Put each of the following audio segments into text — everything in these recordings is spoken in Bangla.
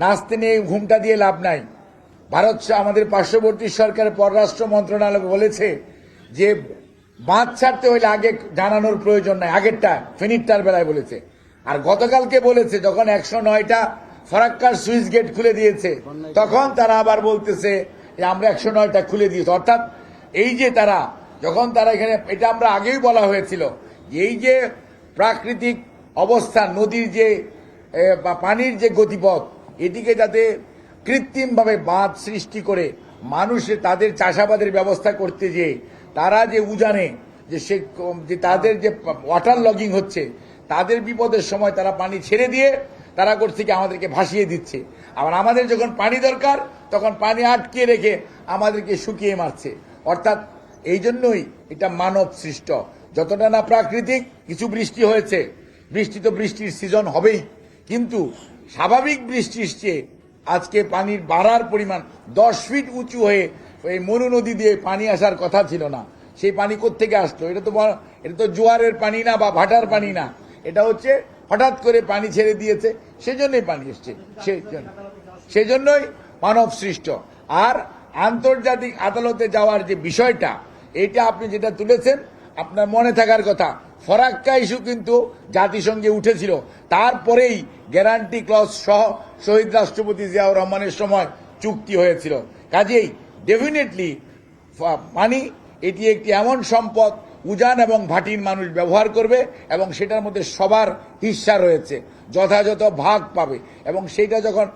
নাচতে নিয়ে ঘুমটা দিয়ে লাভ নাই। ভারত আমাদের পার্শ্ববর্তী সরকারের পররাষ্ট্র মন্ত্রণালয় বলেছে যে বাঁধ ছাড়তে হইলে আগে জানানোর প্রয়োজন নাই, আগেরটা ফেনীরটার বেলায় বলেছে। আর গতকালকে বলেছে যখন 109টা ফরাক্কার সুইচ গেট খুলে দিয়েছে তখন তারা আবার বলতেছে যে আমরা 109টা খুলে দিয়েছি। অর্থাৎ এই যে তারা যখন তারা এখানে, এটা আমরা আগেই বলা হয়েছিল, এই যে প্রাকৃতিক অবস্থা, নদীর যে পানির যে গতিপথ, এটিকে যাতে কৃত্রিমভাবে বাঁধ সৃষ্টি করে মানুষের তাদের চাষাবাদের ব্যবস্থা করতে যে তারা যে উজানে যে তাদের যে ওয়াটার লগিং হচ্ছে, তাদের বিপদের সময় তারা পানি ছেড়ে দিয়ে তারা করছে কি আমাদেরকে ভাসিয়ে দিচ্ছে। আবার আমাদের যখন পানি দরকার তখন পানি আটকে রেখে আমাদেরকে শুকিয়ে মারছে। অর্থাৎ এই জন্যই এটা মানব সৃষ্ট। যতটা না প্রাকৃতিক, কিছু বৃষ্টি হয়েছে, বৃষ্টি তো বৃষ্টির সিজন হবেই, কিন্তু স্বাভাবিক বৃষ্টির চেয়ে আজকে পানির বাড়ার পরিমাণ 10 ফিট উঁচু হয়ে এই মনু নদী দিয়ে পানি আসার কথা ছিল না। সেই পানি কোত্থেকে আসলো? এটা তো জোয়ারের পানি না বা ভাটার পানি না, এটা হচ্ছে হঠাৎ করে পানি ছেড়ে দিয়েছে, সেজন্যই পানি এসছে, সেজন্যই মানব সৃষ্ট। আর আন্তর্জাতিক আদালতে যাওয়ার যে বিষয়টা, এটা আপনি যেটা তুলেছেন, আপনার মনে থাকার কথা, ফরাক্কা ইস্যু কিন্তু জাতিসংঘে উঠেছিল, তারপরেই গ্যারান্টি ক্লজ সহ শহীদ রাষ্ট্রপতি জিয়াউর রহমানের সময় চুক্তি হয়েছিল। কাজেই ডেফিনেটলি পানি এটি একটি এমন সম্পদ উজান এবং ভাটির মানুষ ব্যবহার করবে এবং সেটার মধ্যে সবার হিস্সা রয়েছে, যথাযথ ভাগ পাবে। এবং সেইটা যখন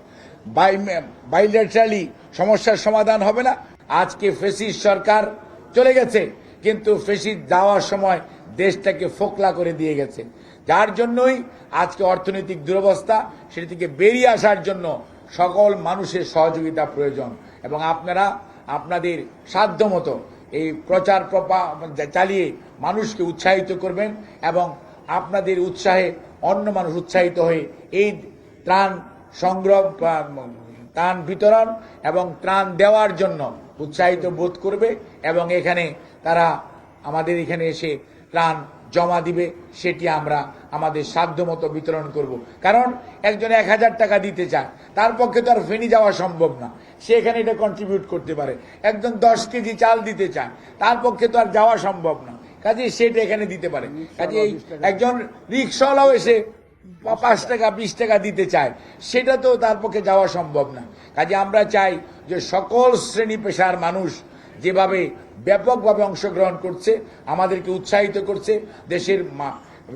বাইলেটারালি সমস্যার সমাধান হবে না। আজকে ফেসিস্ট সরকার চলে গেছে, কিন্তু ফেসিস্ট যাওয়ার সময় দেশটাকে ফোকলা করে দিয়ে গেছে, যার জন্যই আজকে অর্থনৈতিক দুরবস্থা। সেটি থেকে বেরিয়ে আসার জন্য সকল মানুষের সহযোগিতা প্রয়োজন এবং আপনারা আপনাদের সাধ্যমতো এই প্রচার চালিয়ে মানুষকে উৎসাহিত করবেন এবং আপনাদের উৎসাহে অন্য মানুষ উৎসাহিত হয়ে এই ত্রাণ সংগ্রহ, ত্রাণ বিতরণ এবং ত্রাণ দেওয়ার জন্য উৎসাহিত বোধ করবে এবং এখানে তারা আমাদের এখানে এসে ত্রাণ জমা দিবে, সেটি আমরা আমাদের সাধ্যমতো বিতরণ করব। কারণ একজন 1000 টাকা দিতে চায়, তার পক্ষে তো আর ফেনী যাওয়া সম্ভব না, সে এখানে এটা কন্ট্রিবিউট করতে পারে। একজন 10 কেজি চাল দিতে চায়, তার পক্ষে তো আর যাওয়া সম্ভব না, কাজে সেটা এখানে দিতে পারে। কাজে একজন রিক্সাওয়ালাও এসে 5 টাকা 20 টাকা দিতে চায়, সেটা তো তার পক্ষে যাওয়া সম্ভব না। কাজে আমরা চাই যে সকল শ্রেণী পেশার মানুষ যেভাবে ব্যাপকভাবে অংশগ্রহণ করছে, আমাদেরকে উৎসাহিত করছে, দেশের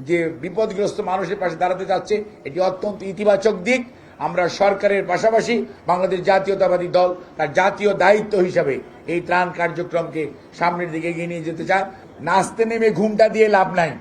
যে বিপদগ্রস্ত মানুষের পাশে দাঁড়াতে যাচ্ছে, এটি অত্যন্ত ইতিবাচক দিক। আমরা সরকারের পাশাপাশি বাংলাদেশ জাতীয়তাবাদী দল তার জাতীয় দায়িত্ব হিসাবে এই ত্রাণ কার্যক্রমকে সামনের দিকে এগিয়ে নিয়ে যেতে চায়। নাচতে নেমে ঘুমটা দিয়ে লাভ নাই।